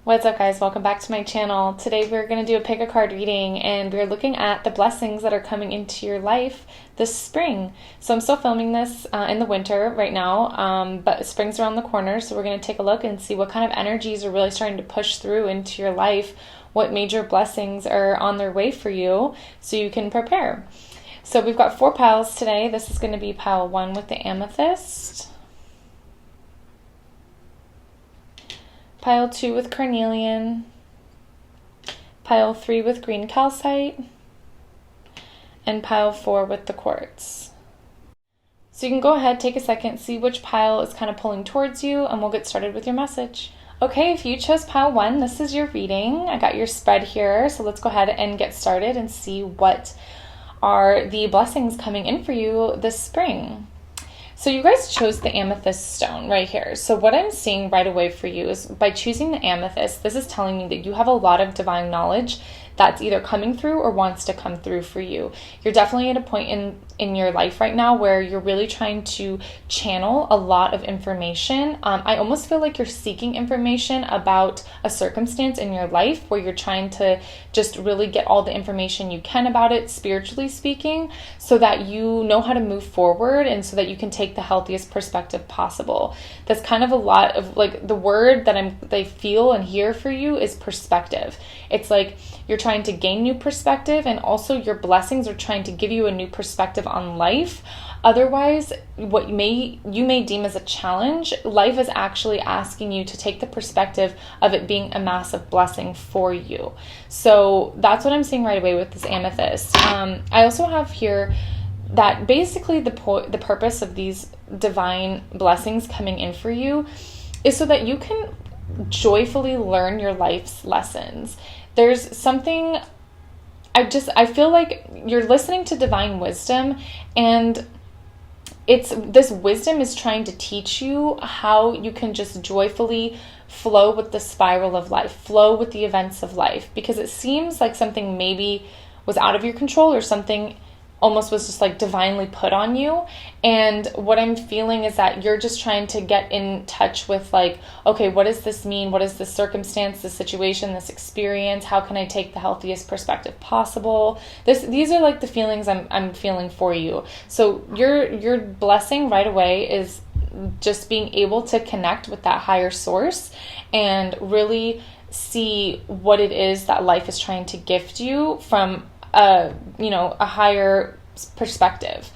What's up, guys? Welcome back to my channel. Today we're going to do a pick a card reading, and we're looking at the blessings that are coming into your life this spring. So I'm still filming this in the winter right now, but spring's around the corner, so we're going to take a look and see what kind of energies are really starting to push through into your life, what major blessings are on their way for you, so you can prepare. So we've got 4 piles today. This is going to be pile 1 with the Amethyst, pile 2 with Carnelian, pile 3 with green Calcite, and pile 4 with the Quartz. So you can go ahead, take a second, see which pile is kind of pulling towards you, and we'll get started with your message. Okay, if you chose pile 1, this is your reading. I got your spread here, so let's go ahead and get started and see what are the blessings coming in for you this spring. So you guys chose the amethyst stone right here. So what I'm seeing right away for you is by choosing the amethyst, this is telling me that you have a lot of divine knowledge that's either coming through or wants to come through for you. You're definitely at a point in your life right now where you're really trying to channel a lot of information. I almost feel like you're seeking information about a circumstance in your life where you're trying to just really get all the information you can about it, spiritually speaking, so that you know how to move forward and so that you can take the healthiest perspective possible. That's kind of a lot of like the word that they feel and hear for you is perspective. It's like you're trying to gain new perspective, and also your blessings are trying to give you a new perspective on life. Otherwise, what you may deem as a challenge, life is actually asking you to take the perspective of it being a massive blessing for you. So that's what I'm seeing right away with this amethyst. I also have here that basically the purpose of these divine blessings coming in for you is so that you can joyfully learn your life's lessons. There's something, I feel like you're listening to divine wisdom, and this wisdom is trying to teach you how you can just joyfully flow with the spiral of life, flow with the events of life, because it seems like something maybe was out of your control or something almost was just like divinely put on you. And what I'm feeling is that you're just trying to get in touch with like, okay, what does this mean? What is this circumstance, this situation, this experience? How can I take the healthiest perspective possible? These are like the feelings I'm feeling for you. So your blessing right away is just being able to connect with that higher source and really see what it is that life is trying to gift you from a higher perspective.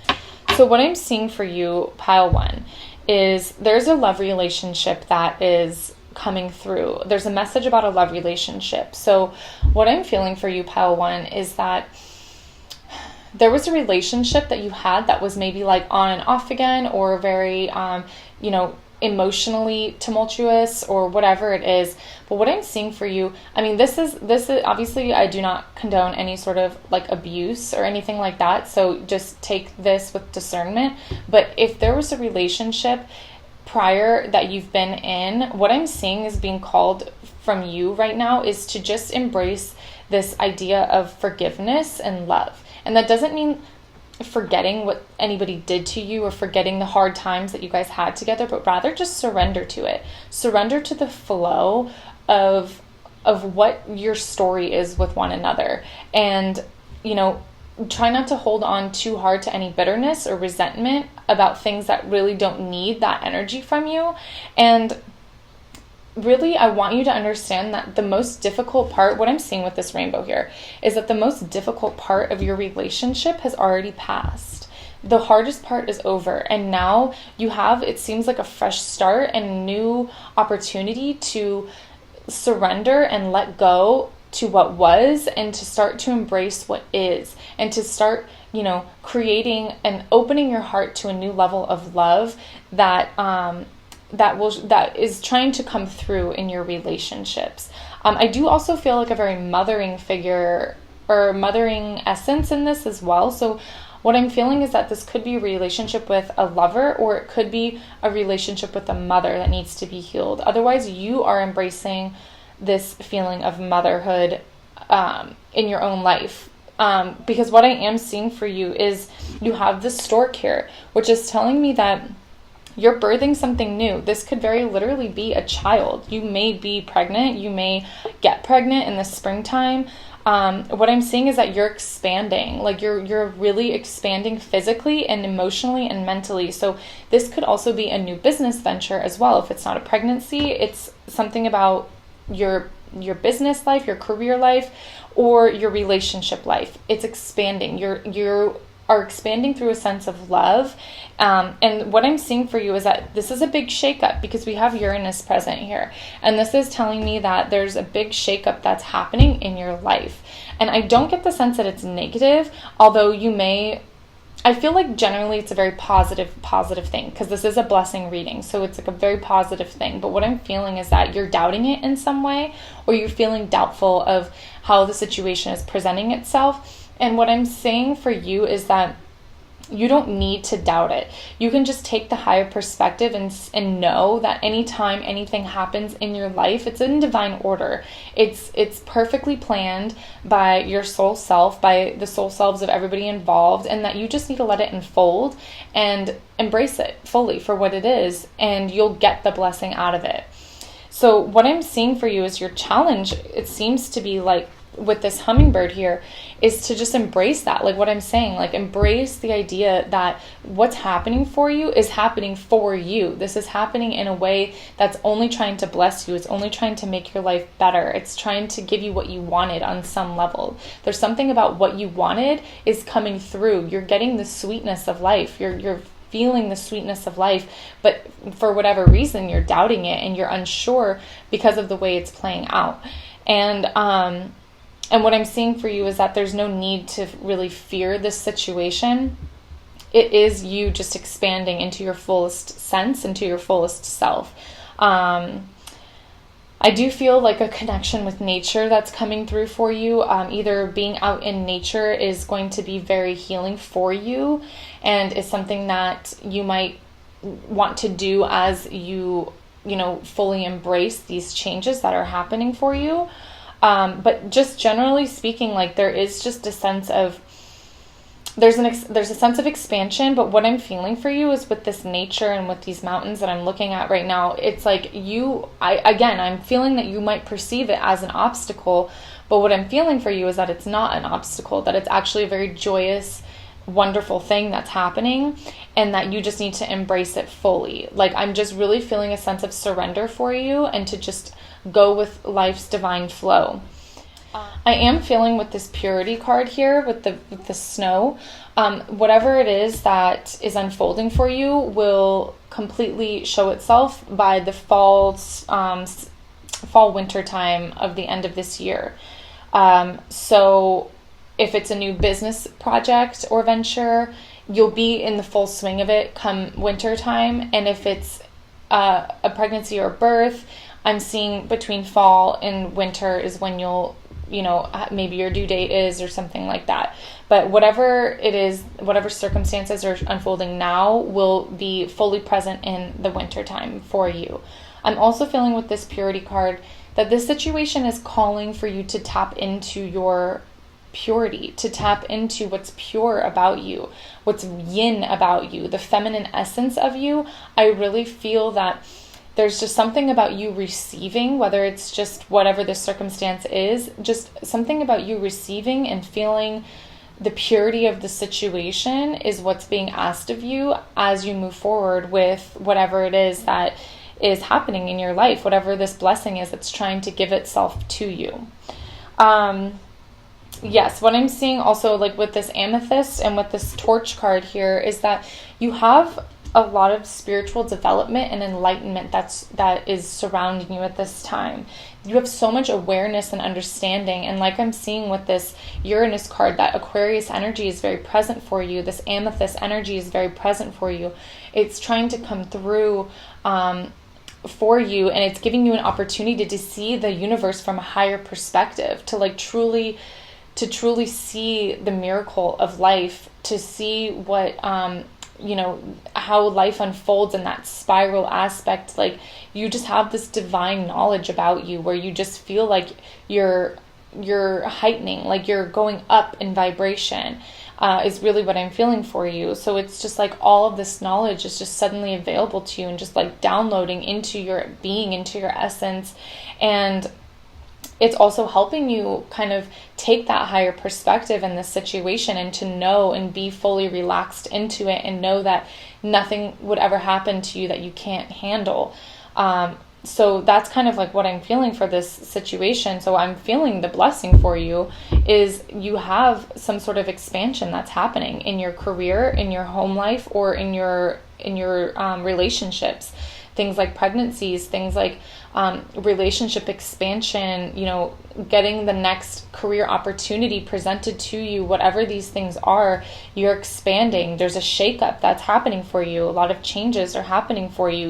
So what I'm seeing for you, pile 1, is there's a love relationship that is coming through. There's a message about a love relationship. So what I'm feeling for you, pile 1, is that there was a relationship that you had that was maybe like on and off again, or very, emotionally tumultuous, or whatever it is. But what I'm seeing for you, I mean, this is obviously, I do not condone any sort of like abuse or anything like that, so just take this with discernment. But if there was a relationship prior that you've been in, what I'm seeing is being called from you right now is to just embrace this idea of forgiveness and love. And that doesn't mean forgetting what anybody did to you or forgetting the hard times that you guys had together, but rather just surrender to it. Surrender to the flow of what your story is with one another. And, try not to hold on too hard to any bitterness or resentment about things that really don't need that energy from you. And really, I want you to understand that the most difficult part, what I'm seeing with this rainbow here, is that the most difficult part of your relationship has already passed. The hardest part is over, and now you have, it seems like, a fresh start and a new opportunity to surrender and let go to what was, and to start to embrace what is, and to start, creating and opening your heart to a new level of love that is trying to come through in your relationships. I do also feel like a very mothering figure or mothering essence in this as well. So what I'm feeling is that this could be a relationship with a lover, or it could be a relationship with a mother that needs to be healed. Otherwise, you are embracing this feeling of motherhood in your own life. Because what I am seeing for you is you have this stork here, which is telling me that you're birthing something new. This could very literally be a child. You may be pregnant. You may get pregnant in the springtime. What I'm seeing is that you're expanding, like you're really expanding physically and emotionally and mentally. So this could also be a new business venture as well. If it's not a pregnancy, it's something about your business life, your career life, or your relationship life. It's expanding. You are expanding through a sense of love. And what I'm seeing for you is that this is a big shakeup, because we have Uranus present here. And this is telling me that there's a big shakeup that's happening in your life. And I don't get the sense that it's negative, although I feel like generally it's a very positive thing, because this is a blessing reading. So it's like a very positive thing. But what I'm feeling is that you're doubting it in some way, or you're feeling doubtful of how the situation is presenting itself. And what I'm saying for you is that you don't need to doubt it. You can just take the higher perspective and know that anytime anything happens in your life, it's in divine order. It's perfectly planned by your soul self, by the soul selves of everybody involved, and that you just need to let it unfold and embrace it fully for what it is, and you'll get the blessing out of it. So what I'm seeing for you is your challenge, it seems to be like, with this hummingbird here, is to just embrace that. Like what I'm saying, like embrace the idea that what's happening for you is happening for you. This is happening in a way that's only trying to bless you. It's only trying to make your life better. It's trying to give you what you wanted on some level. There's something about what you wanted is coming through. You're getting the sweetness of life. You're feeling the sweetness of life, but for whatever reason, you're doubting it and you're unsure because of the way it's playing out. And what I'm seeing for you is that there's no need to really fear this situation. It is you just expanding into your fullest sense, into your fullest self. I do feel like a connection with nature that's coming through for you. Either being out in nature is going to be very healing for you, and is something that you might want to do as you fully embrace these changes that are happening for you. But just generally speaking, like there is just a sense of, there's a sense of expansion. But what I'm feeling for you is with this nature and with these mountains that I'm looking at right now, it's like I'm feeling that you might perceive it as an obstacle, but what I'm feeling for you is that it's not an obstacle, that it's actually a very joyous, wonderful thing that's happening, and that you just need to embrace it fully. Like I'm just really feeling a sense of surrender for you, and to just go with life's divine flow. I am feeling with this purity card here, with the snow, whatever it is that is unfolding for you will completely show itself by the fall winter time of the end of this year. So if it's a new business project or venture, you'll be in the full swing of it come winter time. And if it's a pregnancy or birth, I'm seeing between fall and winter is when you'll, maybe your due date is, or something like that. But whatever it is, whatever circumstances are unfolding now will be fully present in the winter time for you. I'm also feeling with this purity card that this situation is calling for you to tap into your purity, to tap into what's pure about you, what's yin about you, the feminine essence of you. I really feel that there's just something about you receiving, whether it's just whatever the circumstance is, just something about you receiving and feeling the purity of the situation is what's being asked of you as you move forward with whatever it is that is happening in your life, whatever this blessing is that's trying to give itself to you. Yes, what I'm seeing also, like with this amethyst and with this torch card here, is that you have a lot of spiritual development and enlightenment that is surrounding you at this time. You have so much awareness and understanding, and like I'm seeing with this Uranus card, that Aquarius energy is very present for you. This amethyst energy is very present for you. It's trying to come through for you, and it's giving you an opportunity to see the universe from a higher perspective, to truly see the miracle of life, to see what how life unfolds in that spiral aspect. Like you just have this divine knowledge about you, where you just feel like you're heightening, like you're going up in vibration. is really what I'm feeling for you. So it's just like all of this knowledge is just suddenly available to you and just like downloading into your being, into your essence. And it's also helping you kind of take that higher perspective in this situation and to know and be fully relaxed into it and know that nothing would ever happen to you that you can't handle. So that's kind of like what I'm feeling for this situation. So I'm feeling the blessing for you is you have some sort of expansion that's happening in your career, in your home life, or in your relationships. Things like pregnancies, things like relationship expansion, you know, getting the next career opportunity presented to you, whatever these things are, you're expanding. There's a shakeup that's happening for you. A lot of changes are happening for you.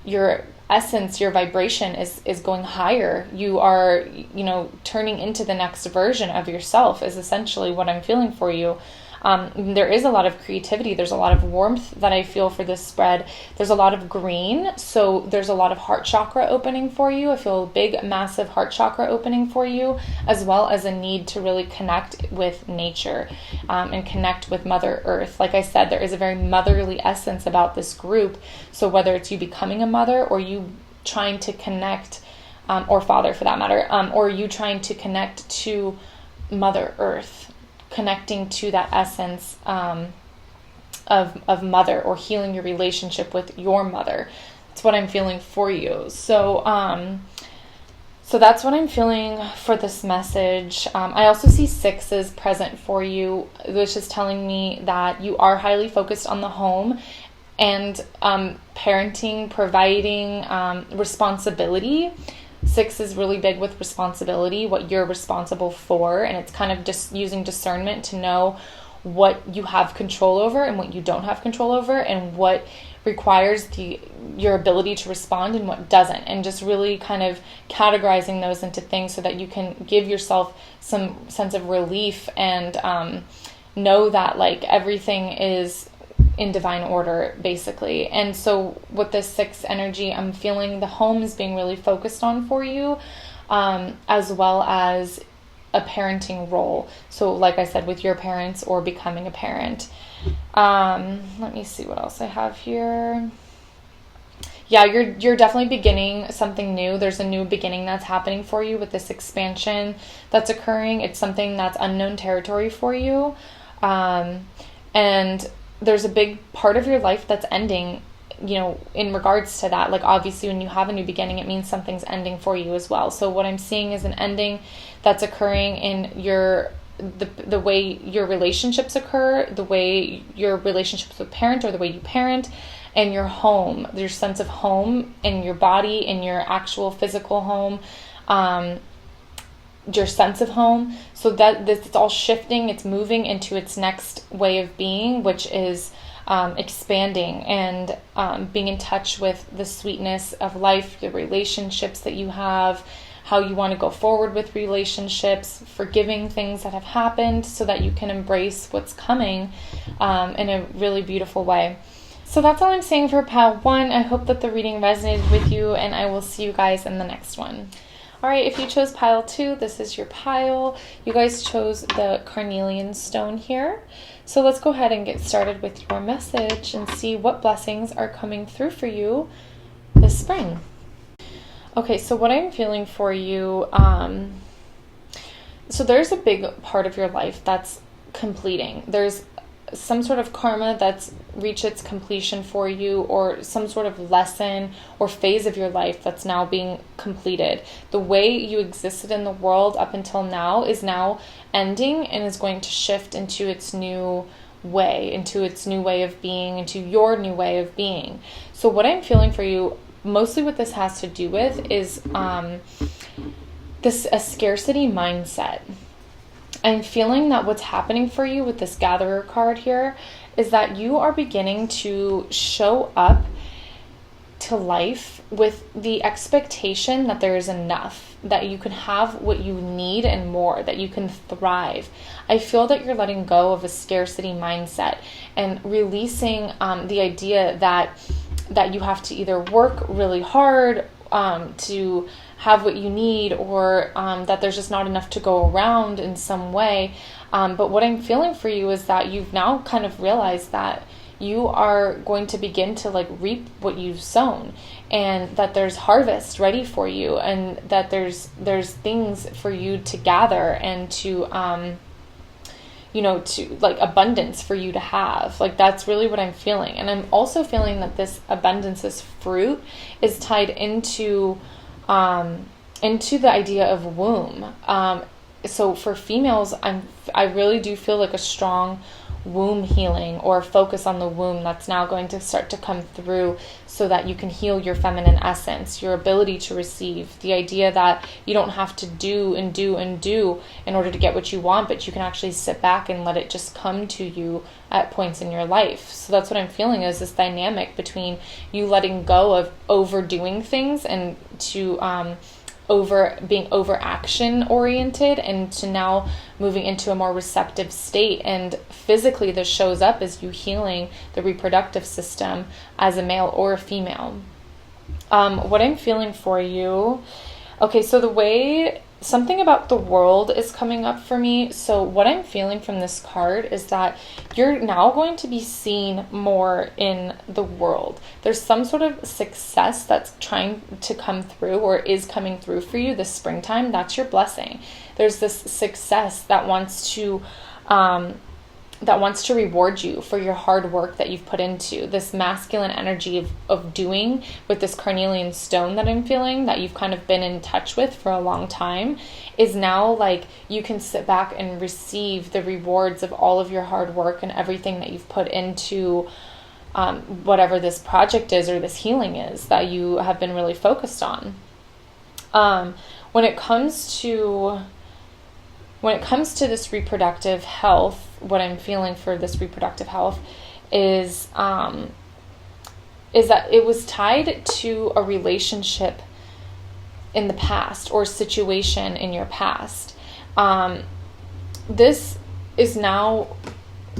Your essence, your vibration is going higher. You are, you know, turning into the next version of yourself is essentially what I'm feeling for you. There is a lot of creativity. There's a lot of warmth that I feel for this spread. There's a lot of green. So there's a lot of heart chakra opening for you. I feel a big, massive heart chakra opening for you, as well as a need to really connect with nature and connect with Mother Earth. Like I said, there is a very motherly essence about this group. So whether it's you becoming a mother or you trying to connect, or father for that matter, or you trying to connect to Mother Earth, connecting to that essence of mother, or healing your relationship with your mother. That's what I'm feeling for you. So that's what I'm feeling for this message. I also see sixes present for you, which is telling me that you are highly focused on the home and parenting, providing, responsibility. 6 is really big with responsibility, what you're responsible for, and it's kind of just using discernment to know what you have control over and what you don't have control over, and what requires your ability to respond and what doesn't, and just really kind of categorizing those into things so that you can give yourself some sense of relief and know that like everything is in divine order, basically. And so with this 6 energy, I'm feeling the home is being really focused on for you, as well as a parenting role. So like I said, with your parents or becoming a parent. Let me see what else I have here. Yeah, you're definitely beginning something new. There's a new beginning that's happening for you with this expansion that's occurring. It's something that's unknown territory for you. And there's a big part of your life that's ending, you know, in regards to that. Like obviously when you have a new beginning, it means something's ending for you as well. So what I'm seeing is an ending that's occurring in the way your relationships occur, the way your relationships with parent or the way you parent, and your home, your sense of home in your body, in your actual physical home, your sense of home. So that this it's all shifting, it's moving into its next way of being, which is expanding and being in touch with the sweetness of life, the relationships that you have, how you want to go forward with relationships, forgiving things that have happened so that you can embrace what's coming in a really beautiful way. So that's all I'm saying for pile 1. I hope that the reading resonated with you, and I will see you guys in the next one. Alright, if you chose pile 2, this is your pile. You guys chose the Carnelian stone here. So let's go ahead and get started with your message and see what blessings are coming through for you this spring. Okay, so what I'm feeling for you, so there's a big part of your life that's completing. There's some sort of karma that's reached its completion for you, or some sort of lesson or phase of your life that's now being completed. The way you existed in the world up until now is now ending and is going to shift into its new way, into its new way of being, into your new way of being. So what I'm feeling for you, mostly what this has to do with is a scarcity mindset. I'm feeling that what's happening for you with this Gatherer card here is that you are beginning to show up to life with the expectation that there is enough, that you can have what you need and more, that you can thrive. I feel that you're letting go of a scarcity mindset and releasing the idea that you have to either work really hard to have what you need, or that there's just not enough to go around in some way. But what I'm feeling for you is that you've now kind of realized that you are going to begin to like reap what you've sown, and that there's harvest ready for you, and that there's things for you to gather, and to to like abundance for you to have. Like, that's really what I'm feeling. And I'm also feeling that this abundance, this fruit, is tied into the idea of womb. So for females, I really do feel like a strong womb healing, or focus on the womb, that's now going to start to come through, so that you can heal your feminine essence, your ability to receive, the idea that you don't have to do and do and do in order to get what you want, but you can actually sit back and let it just come to you at points in your life. So that's what I'm feeling, is this dynamic between you letting go of overdoing things, and to being over action oriented, and to now moving into a more receptive state. And physically, this shows up as you healing the reproductive system as a male or a female. What I'm feeling for you, okay, so something about the world is coming up for me. So what I'm feeling from this card is that you're now going to be seen more in the world. There's some sort of success that's trying to come through, or is coming through for you this springtime. That's your blessing. There's this success that wants to reward you for your hard work that you've put into this masculine energy of doing, with this carnelian stone that I'm feeling, that you've kind of been in touch with for a long time, is now like you can sit back and receive the rewards of all of your hard work and everything that you've put into whatever this project is, or this healing is that you have been really focused on. When it comes to this reproductive health, what I'm feeling for this reproductive health is that it was tied to a relationship in the past, or situation in your past. This is now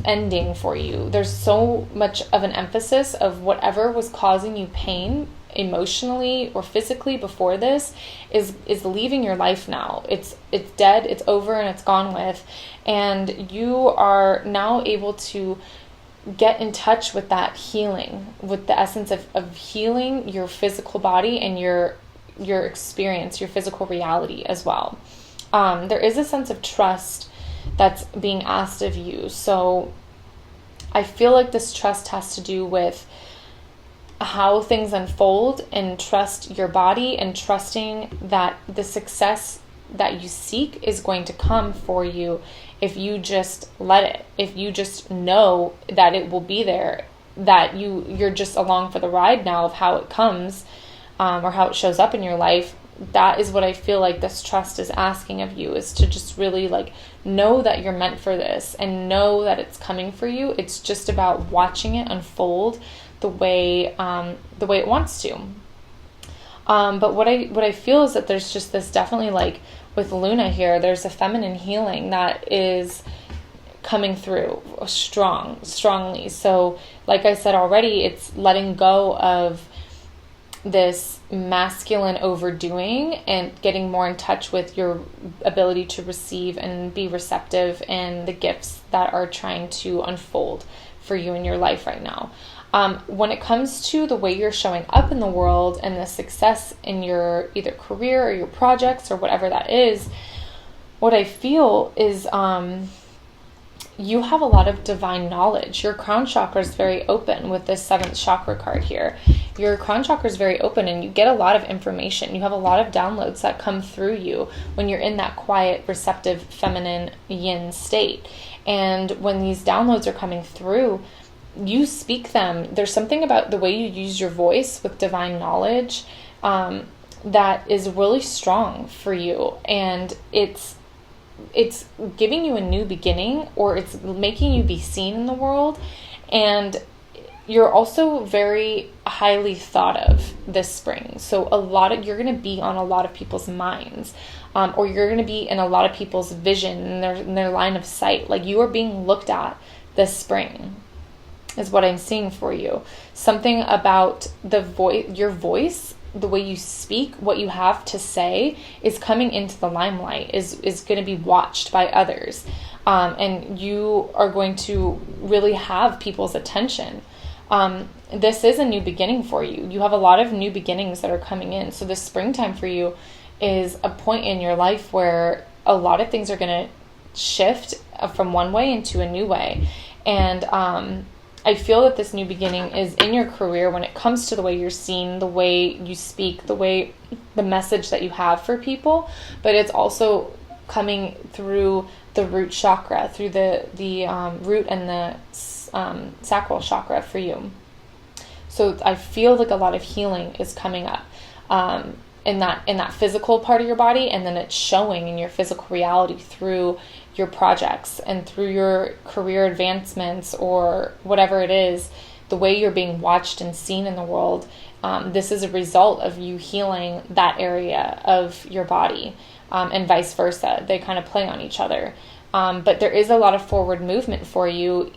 ending for you. There's so much of an emphasis of whatever was causing you pain emotionally or physically before this is leaving your life now. It's dead, it's over, and it's gone with. And you are now able to get in touch with that healing, with the essence of healing your physical body and your experience, your physical reality as well. There is a sense of trust that's being asked of you. So I feel like this trust has to do with how things unfold, and trust your body, and trusting that the success that you seek is going to come for you if you just let it, if you just know that it will be there, that you're just along for the ride now of how it comes, or how it shows up in your life. That is what I feel like this trust is asking of you, is to just really like know that you're meant for this, and know that it's coming for you. It's just about watching it unfold the way it wants to. But what I feel is that there's just this, definitely like with Luna here, there's a feminine healing that is coming through strongly. So like I said already, it's letting go of this masculine overdoing and getting more in touch with your ability to receive and be receptive, and the gifts that are trying to unfold for you in your life right now. When it comes to the way you're showing up in the world and the success in your either career or your projects or whatever that is, what I feel is you have a lot of divine knowledge. Your crown chakra is very open with this 7th chakra card here. Your crown chakra is very open, and you get a lot of information. You have a lot of downloads that come through you when you're in that quiet, receptive, feminine yin state. And when these downloads are coming through, you speak them. There's something about the way you use your voice with divine knowledge that is really strong for you. And it's giving you a new beginning, or it's making you be seen in the world. And you're also very highly thought of this spring. So you're going to be on a lot of people's minds, or you're going to be in a lot of people's vision and their line of sight. Like, you are being looked at this spring is what I'm seeing for you. Something about your voice the way you speak, what you have to say is coming into the limelight, is going to be watched by others. And you are going to really have people's attention. This is a new beginning for you. You have a lot of new beginnings that are coming in. So this springtime for you is a point in your life where a lot of things are going to shift from one way into a new way. And I feel that this new beginning is in your career when it comes to the way you're seen, the way you speak, the message that you have for people, but it's also coming through the root chakra, through the root and the sacral chakra for you. So I feel like a lot of healing is coming up in that physical part of your body, and then it's showing in your physical reality through your projects and through your career advancements or whatever it is, the way you're being watched and seen in the world. This is a result of you healing that area of your body, and vice versa. They kind of play on each other. But there is a lot of forward movement for you.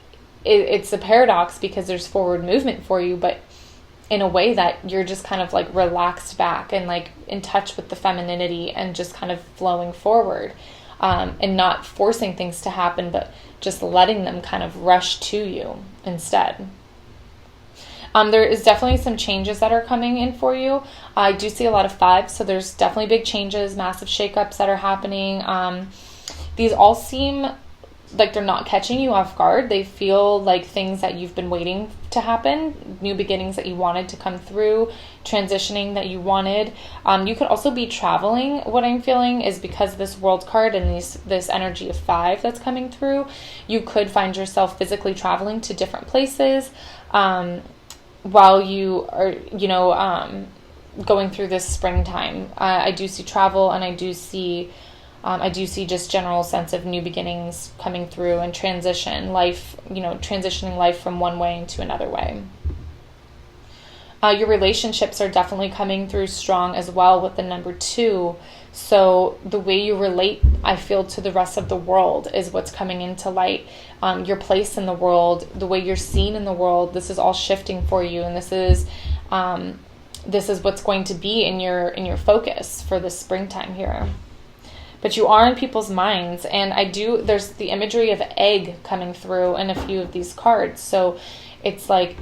It's a paradox because there's forward movement for you, but in a way that you're just kind of like relaxed back and like in touch with the femininity and just kind of flowing forward. And not forcing things to happen, but just letting them kind of rush to you instead. There is definitely some changes that are coming in for you. I do see a lot of 5s, so there's definitely big changes, massive shakeups that are happening. These all seem like they're not catching you off guard. They feel like things that you've been waiting to happen, new beginnings that you wanted to come through, transitioning that you wanted. You could also be traveling. What I'm feeling is because of this world card and this energy of 5 that's coming through, you could find yourself physically traveling to different places while you are, going through this springtime. I do see travel, and I do see just general sense of new beginnings coming through and transitioning life from one way into another way. Your relationships are definitely coming through strong as well with the number 2. So the way you relate, I feel, to the rest of the world is what's coming into light. Your place in the world, the way you're seen in the world, this is all shifting for you. And this is what's going to be in your focus for this springtime here. But you are in people's minds, and there's the imagery of egg coming through in a few of these cards. So it's like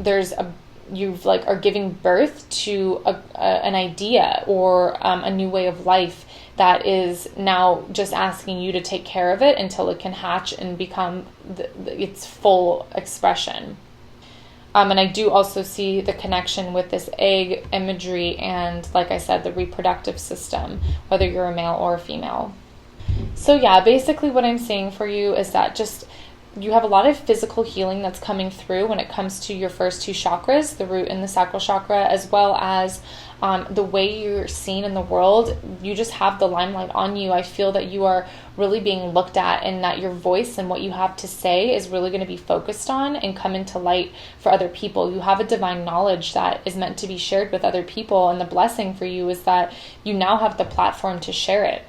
you are giving birth to an idea or a new way of life that is now just asking you to take care of it until it can hatch and become its full expression. And I do also see the connection with this egg imagery and, like I said, the reproductive system, whether you're a male or a female. So yeah, basically what I'm saying for you is that just you have a lot of physical healing that's coming through when it comes to your first 2 chakras, the root and the sacral chakra, as well as the way you're seen in the world. You just have the limelight on you. I feel that you are really being looked at, and that your voice and what you have to say is really going to be focused on and come into light for other people. You have a divine knowledge that is meant to be shared with other people, and the blessing for you is that you now have the platform to share it.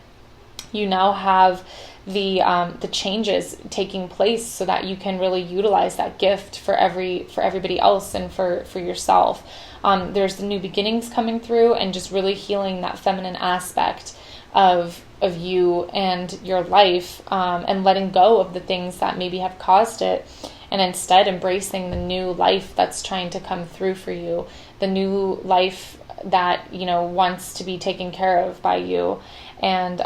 You now have the changes taking place so that you can really utilize that gift for everybody else and for yourself. There's the new beginnings coming through, and just really healing that feminine aspect of you and your life, and letting go of the things that maybe have caused it, and instead embracing the new life that's trying to come through for you, the new life that wants to be taken care of by you. And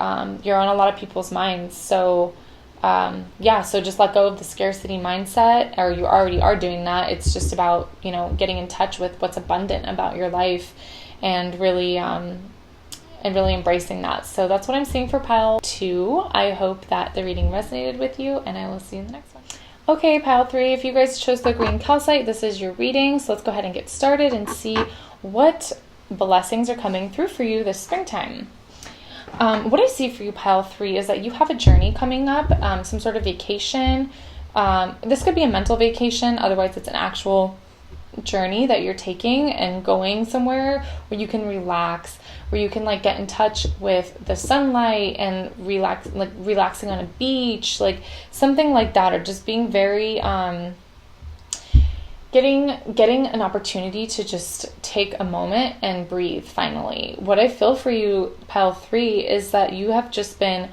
you're on a lot of people's minds. So so just let go of the scarcity mindset, or you already are doing that. It's just about getting in touch with what's abundant about your life, and really embracing that. So that's what I'm seeing for pile 2. I hope that the reading resonated with you, and I will see you in the next one. Okay, pile 3, if you guys chose the green calcite, this is your reading. So let's go ahead and get started and see what blessings are coming through for you this springtime. What I see for you, pile 3, is that you have a journey coming up, some sort of vacation. This could be a mental vacation. Otherwise, it's an actual journey that you're taking and going somewhere where you can relax, where you can get in touch with the sunlight and relaxing on a beach, something like that, or just being very, getting an opportunity to just take a moment and breathe finally. What I feel for you, pile 3, is that you have just been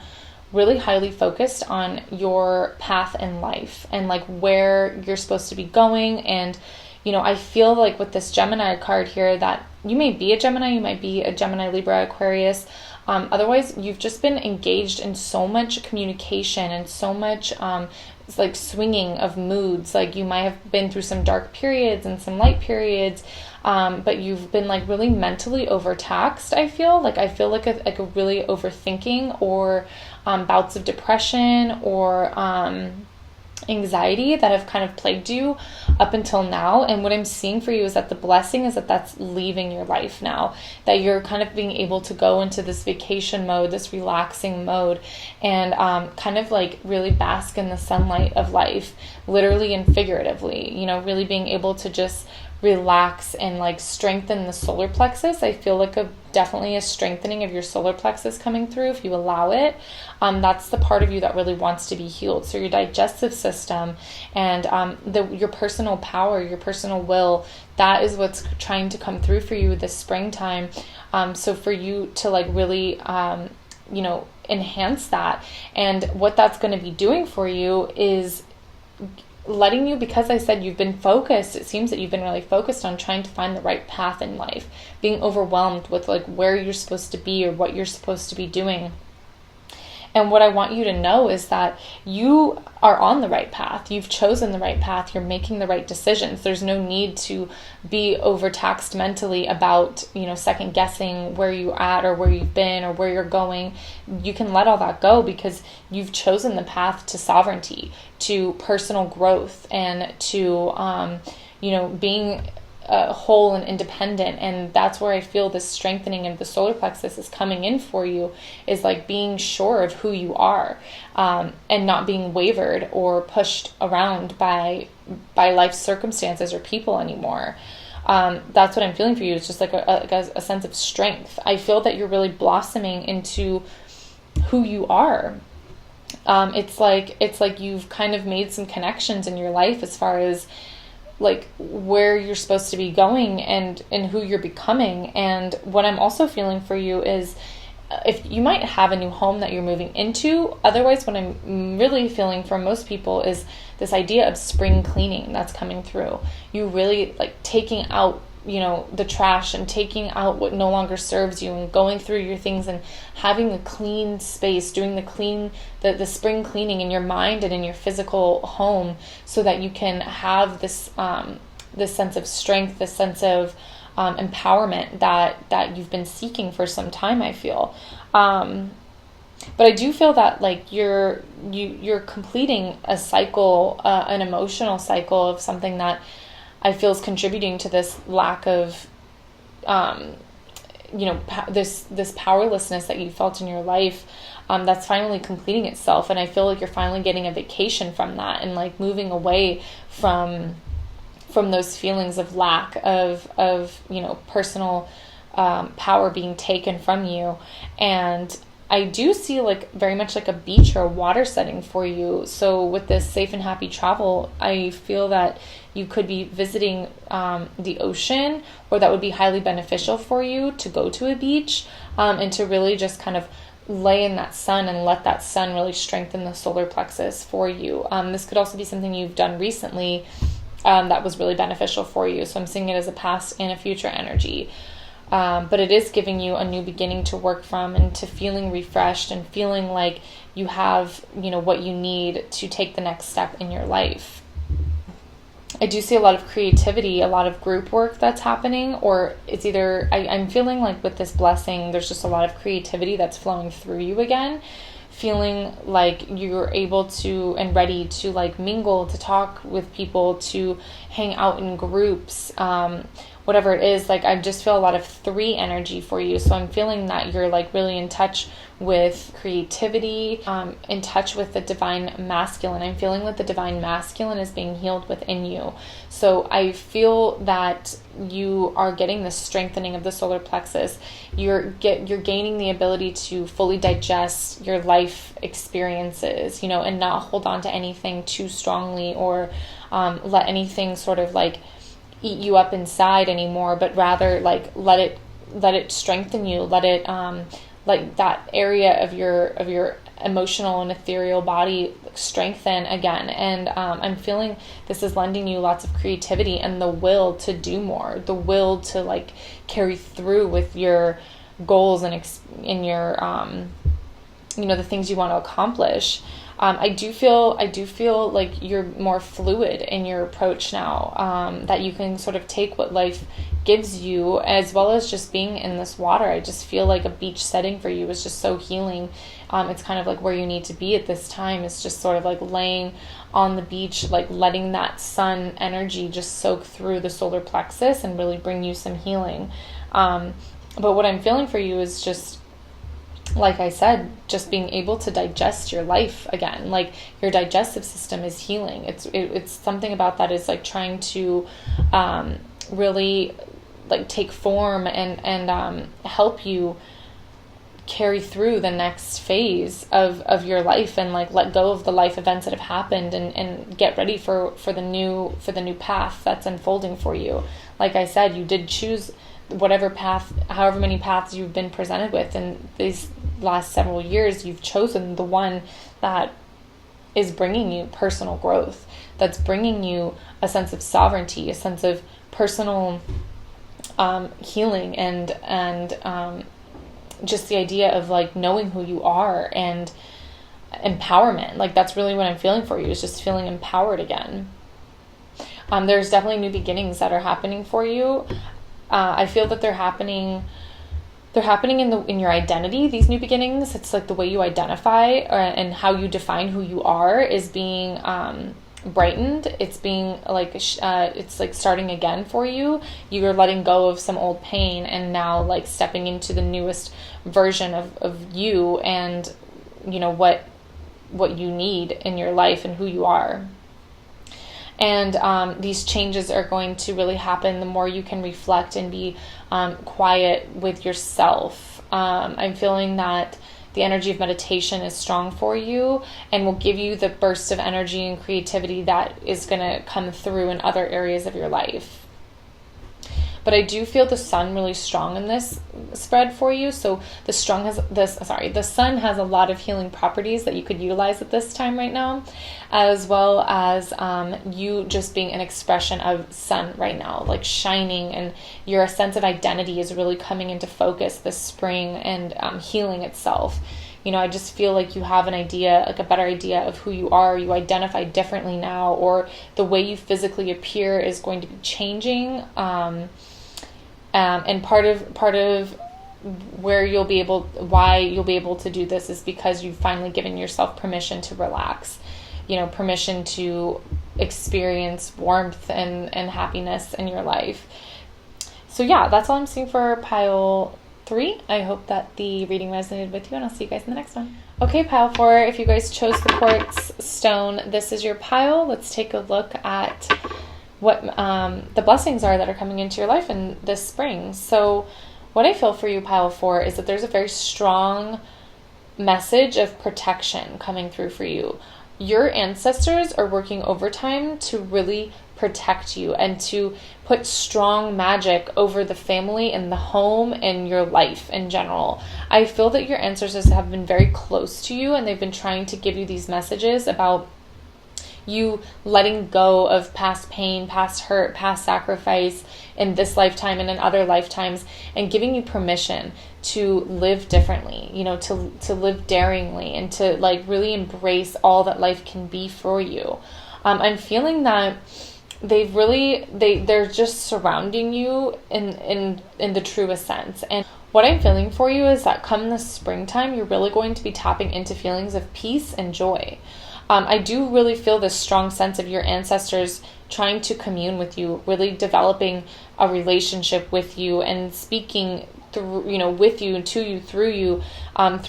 really highly focused on your path in life and like where you're supposed to be going. And, I feel like with this Gemini card here that you may be a Gemini, you might be a Gemini, Libra, Aquarius. Otherwise, you've just been engaged in so much communication and so much like swinging of moods. Like you might have been through some dark periods and some light periods, but you've been like really mentally overtaxed. I feel like a really overthinking, or bouts of depression or anxiety that have kind of plagued you up until now. And what I'm seeing for you is that the blessing is that that's leaving your life now, that you're kind of being able to go into this vacation mode, this relaxing mode, and kind of like really bask in the sunlight of life, literally and figuratively, really being able to just relax and like strengthen the solar plexus. I feel like definitely a strengthening of your solar plexus coming through if you allow it. That's the part of you that really wants to be healed. So your digestive system and your personal power, your personal will, that is what's trying to come through for you this springtime. So for you to like really, enhance that. And what that's going to be doing for you is letting you, because I said you've been focused, it seems that you've been really focused on trying to find the right path in life, being overwhelmed with like where you're supposed to be or what you're supposed to be doing. And what I want you to know is that you are on the right path. You've chosen the right path. You're making the right decisions. There's no need to be overtaxed mentally about, second guessing where you're at or where you've been or where you're going. You can let all that go because you've chosen the path to sovereignty, to personal growth, and to, being whole and independent. And that's where I feel this strengthening of the solar plexus is coming in for you, is like being sure of who you are, and not being wavered or pushed around by life's circumstances or people anymore. That's what I'm feeling for you. It's just like a sense of strength. I feel that you're really blossoming into who you are. It's like you've kind of made some connections in your life as far as like where you're supposed to be going and who you're becoming. And what I'm also feeling for you is if you might have a new home that you're moving into. Otherwise, what I'm really feeling for most people is this idea of spring cleaning that's coming through. You really like taking out, the trash and taking out what no longer serves you and going through your things and having a clean space, doing the spring cleaning in your mind and in your physical home, so that you can have this sense of strength, this sense of empowerment that you've been seeking for some time, I feel. But I do feel that like you're completing a cycle, an emotional cycle of something that I feel is contributing to this lack of, this powerlessness that you felt in your life, that's finally completing itself. And I feel like you're finally getting a vacation from that and like moving away from those feelings of lack of personal power being taken from you. And I do see like very much like a beach or a water setting for you. So with this safe and happy travel, I feel that you could be visiting the ocean, or that would be highly beneficial for you to go to a beach, and to really just kind of lay in that sun and let that sun really strengthen the solar plexus for you. This could also be something you've done recently that was really beneficial for you. So I'm seeing it as a past and a future energy. But it is giving you a new beginning to work from, and to feeling refreshed and feeling like you have, what you need to take the next step in your life. I do see a lot of creativity, a lot of group work that's happening, or it's either, I'm feeling like with this blessing, there's just a lot of creativity that's flowing through you again, feeling like you're able to and ready to like mingle, to talk with people, to hang out in groups, whatever it is. Like I just feel a lot of 3 energy for you. So I'm feeling that you're like really in touch with creativity, in touch with the divine masculine. I'm feeling that the divine masculine is being healed within you. So I feel that you are getting this strengthening of the solar plexus. You're gaining the ability to fully digest your life experiences, and not hold on to anything too strongly, or let anything sort of like eat you up inside anymore, but rather like let it strengthen you, let it like that area of your emotional and ethereal body strengthen again. And I'm feeling this is lending you lots of creativity and the will to do more, the will to like carry through with your goals and in your the things you want to accomplish. I do feel like you're more fluid in your approach now, that you can sort of take what life gives you, as well as just being in this water. I just feel like a beach setting for you is just so healing. It's kind of like where you need to be at this time. It's just sort of like laying on the beach, like letting that sun energy just soak through the solar plexus and really bring you some healing. But what I'm feeling for you is just, like I said, just being able to digest your life again. Like your digestive system is healing. It's something about that is like trying to really like take form and help you carry through the next phase of your life, and like let go of the life events that have happened and get ready for the new path that's unfolding for you. Like I said, you did choose whatever path, however many paths you've been presented with in these last several years. You've chosen the one that is bringing you personal growth, that's bringing you a sense of sovereignty, a sense of personal healing, and just the idea of like knowing who you are and empowerment. Like that's really what I'm feeling for you, is just feeling empowered again. There's definitely new beginnings that are happening for you. I feel that they're happening in your identity, these new beginnings. It's like the way you identify and how you define who you are is being brightened. It's being like it's like starting again for you. You're letting go of some old pain and now like stepping into the newest version of you, and what you need in your life and who you are. And these changes are going to really happen the more you can reflect and be quiet with yourself. I'm feeling that the energy of meditation is strong for you and will give you the burst of energy and creativity that is going to come through in other areas of your life. But I do feel the sun really strong in this spread for you. So the sun has a lot of healing properties that you could utilize at this time right now, as well as you just being an expression of sun right now, like shining, and your sense of identity is really coming into focus this spring and healing itself. I just feel like you have an idea, like a better idea of who you are. You identify differently now, or the way you physically appear is going to be changing. And part of why you'll be able to do this is because you've finally given yourself permission to relax, permission to experience warmth and happiness in your life. So yeah, that's all I'm seeing for pile 3. I hope that the reading resonated with you, and I'll see you guys in the next one. Okay, pile 4, if you guys chose the quartz stone, this is your pile. Let's take a look at what the blessings are that are coming into your life in this spring. So what I feel for you, pile 4, is that there's a very strong message of protection coming through for you. Your ancestors are working overtime to really protect you and to put strong magic over the family and the home and your life in general. I feel that your ancestors have been very close to you, and they've been trying to give you these messages about you letting go of past pain, past hurt, past sacrifice in this lifetime and in other lifetimes, and giving you permission to live differently, to live daringly, and to like really embrace all that life can be for you. I'm feeling that they're just surrounding you in the truest sense. And what I'm feeling for you is that come this springtime, you're really going to be tapping into feelings of peace and joy. I do really feel this strong sense of your ancestors trying to commune with you, really developing a relationship with you and speaking through, with you and to you, through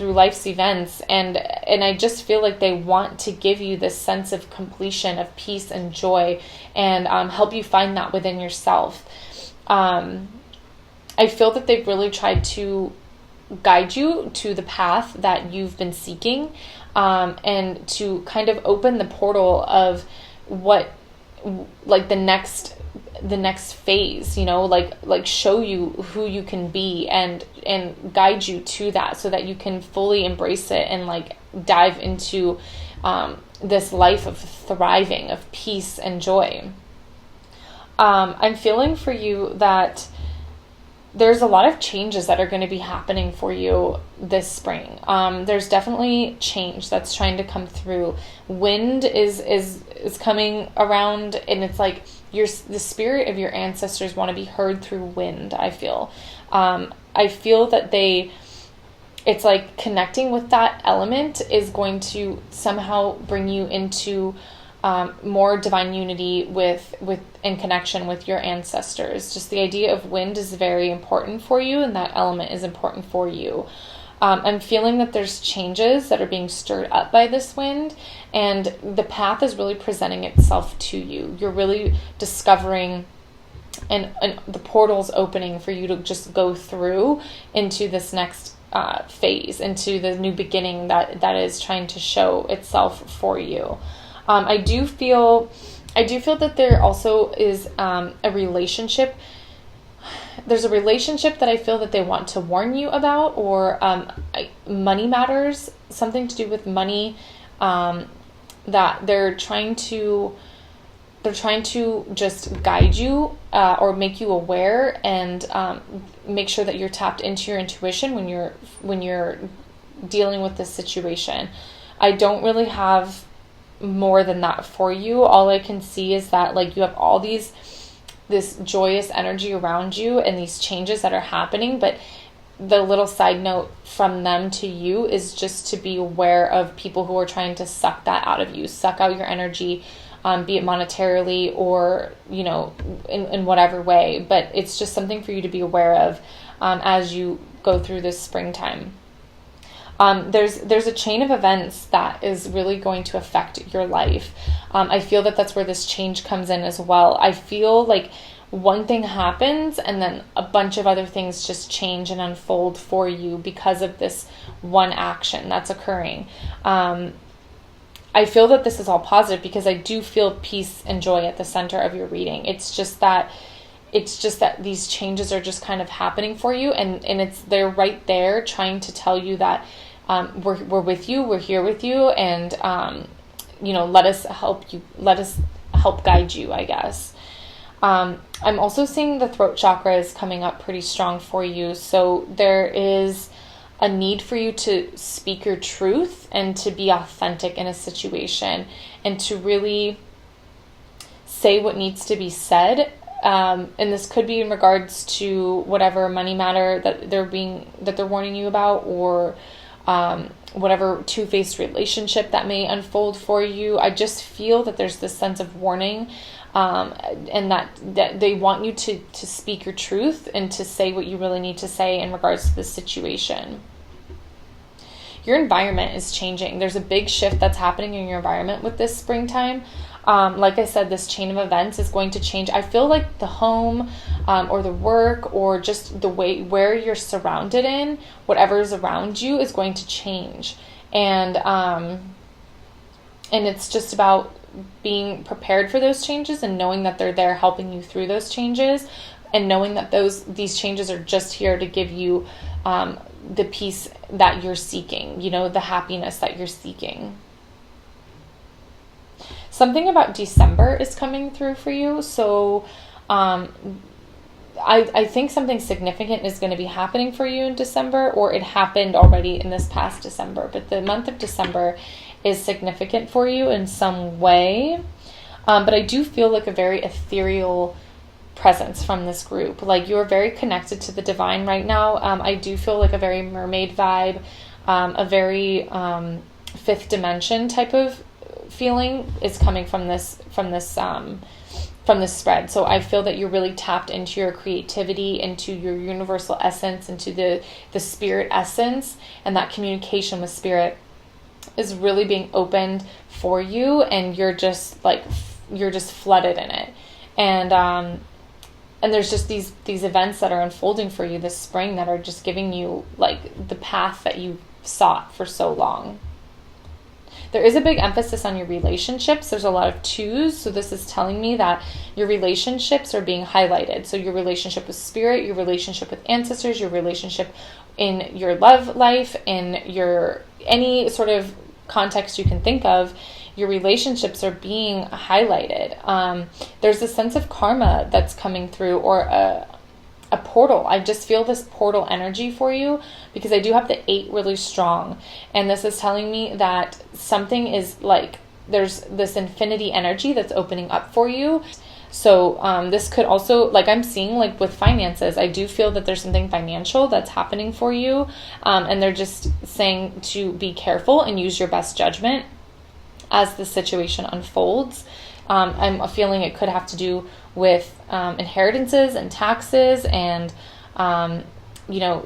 life's events. And I just feel like they want to give you this sense of completion, of peace and joy, and help you find that within yourself. I feel that they've really tried to guide you to the path that you've been seeking, and to kind of open the portal of what like the next phase, you know, like show you who you can be and guide you to that, so that you can fully embrace it and like dive into this life of thriving, of peace and joy. I'm feeling for you that there's a lot of changes that are going to be happening for you this spring. There's definitely change that's trying to come through. Wind is coming around, and it's like the spirit of your ancestors want to be heard through wind, I feel. I feel that it's like connecting with that element is going to somehow bring you into more divine unity with in connection with your ancestors. Just the idea of wind is very important for you, and that element is important for you. I'm feeling that there's changes that are being stirred up by this wind, and the path is really presenting itself to you. You're really discovering, and the portal's opening for you to just go through into this next phase, into the new beginning that is trying to show itself for you. I do feel that there also is a relationship. There's a relationship that I feel that they want to warn you about, or money matters, something to do with money, that they're trying to just guide you or make you aware, and make sure that you're tapped into your intuition when you're dealing with this situation. I don't really have more than that for you. All I can see is that like you have all this joyous energy around you and these changes that are happening, but the little side note from them to you is just to be aware of people who are trying to suck that out of you, suck out your energy, be it monetarily or, you know, in whatever way. But it's just something for you to be aware of as you go through this springtime. There's a chain of events that is really going to affect your life. I feel that that's where this change comes in as well. I feel like one thing happens and then a bunch of other things just change and unfold for you because of this one action that's occurring. I feel that this is all positive because I do feel peace and joy at the center of your reading. It's just that these changes are just kind of happening for you, and they're right there trying to tell you that we're with you, we're here with you, and let us help guide you, I guess. I'm also seeing the throat chakra is coming up pretty strong for you, so there is a need for you to speak your truth and to be authentic in a situation and to really say what needs to be said. And this could be in regards to whatever money matter that they're warning you about, or whatever two-faced relationship that may unfold for you. I just feel that there's this sense of warning, and that they want you to speak your truth and to say what you really need to say in regards to the situation. Your environment is changing. There's a big shift that's happening in your environment with this springtime. Like I said, this chain of events is going to change. I feel like the home or the work or just the way where you're surrounded in, whatever is around you is going to change. And it's just about being prepared for those changes and knowing that they're there helping you through those changes, and knowing that these changes are just here to give you the peace that you're seeking, the happiness that you're seeking. Something about December is coming through for you. So I think something significant is going to be happening for you in December, or it happened already in this past December. But the month of December is significant for you in some way. But I do feel like a very ethereal presence from this group. Like you're very connected to the divine right now. I do feel like a very mermaid vibe, a very fifth dimension type of feeling is coming from this spread. So I feel that you're really tapped into your creativity, into your universal essence, into the spirit essence, and that communication with spirit is really being opened for you, and you're just flooded in it. And there's just these events that are unfolding for you this spring that are just giving you like the path that you sought for so long. There is a big emphasis on your relationships. There's a lot of 2s. So this is telling me that your relationships are being highlighted. So your relationship with spirit, your relationship with ancestors, your relationship in your love life, in your any sort of context you can think of, your relationships are being highlighted. There's a sense of karma that's coming through, or a portal. I just feel this portal energy for you, because I do have the 8 really strong. And this is telling me that something is like, there's this infinity energy that's opening up for you. So this could also, like I'm seeing, like with finances, I do feel that there's something financial that's happening for you. And they're just saying to be careful and use your best judgment as the situation unfolds. I'm feeling it could have to do with inheritances and taxes and,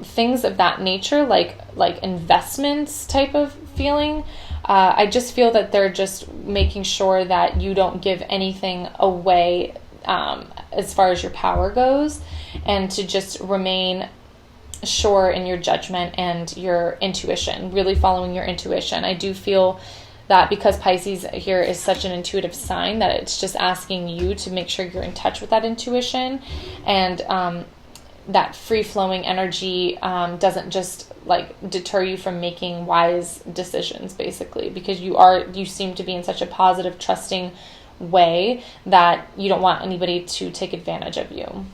things of that nature, like investments type of feeling. I just feel that they're just making sure that you don't give anything away as far as your power goes, and to just remain sure in your judgment and your intuition, really following your intuition. I do feel that because Pisces here is such an intuitive sign, that it's just asking you to make sure you're in touch with that intuition, and that free-flowing energy doesn't just like deter you from making wise decisions, basically, because you seem to be in such a positive, trusting way that you don't want anybody to take advantage of you.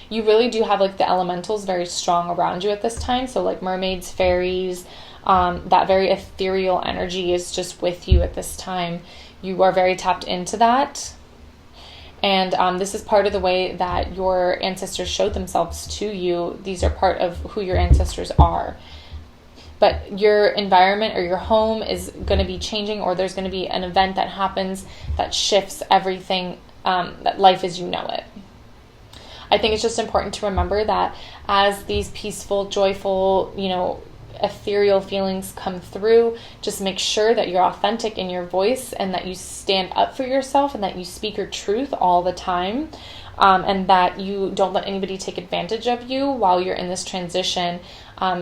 You really do have like the elementals very strong around you at this time. So like mermaids, fairies, that very ethereal energy is just with you at this time. You are very tapped into that. And this is part of the way that your ancestors showed themselves to you. These are part of who your ancestors are. But your environment or your home is going to be changing, or there's going to be an event that happens that shifts everything, that life as you know it. I think it's just important to remember that as these peaceful, joyful, ethereal feelings come through, just make sure that you're authentic in your voice, and that you stand up for yourself, and that you speak your truth all the time, and that you don't let anybody take advantage of you while you're in this transition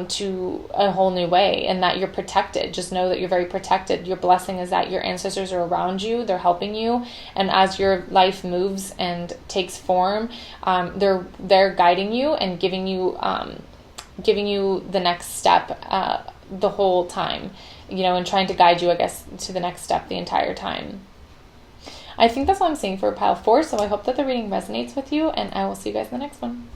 to a whole new way, and that you're protected. Just know that you're very protected. Your blessing is that your ancestors are around you, they're helping you, and as your life moves and takes form, they're guiding you and giving you the next step the whole time, and trying to guide you, I guess, to the next step the entire time. I think that's all I'm seeing for pile 4, so I hope that the reading resonates with you, and I will see you guys in the next one.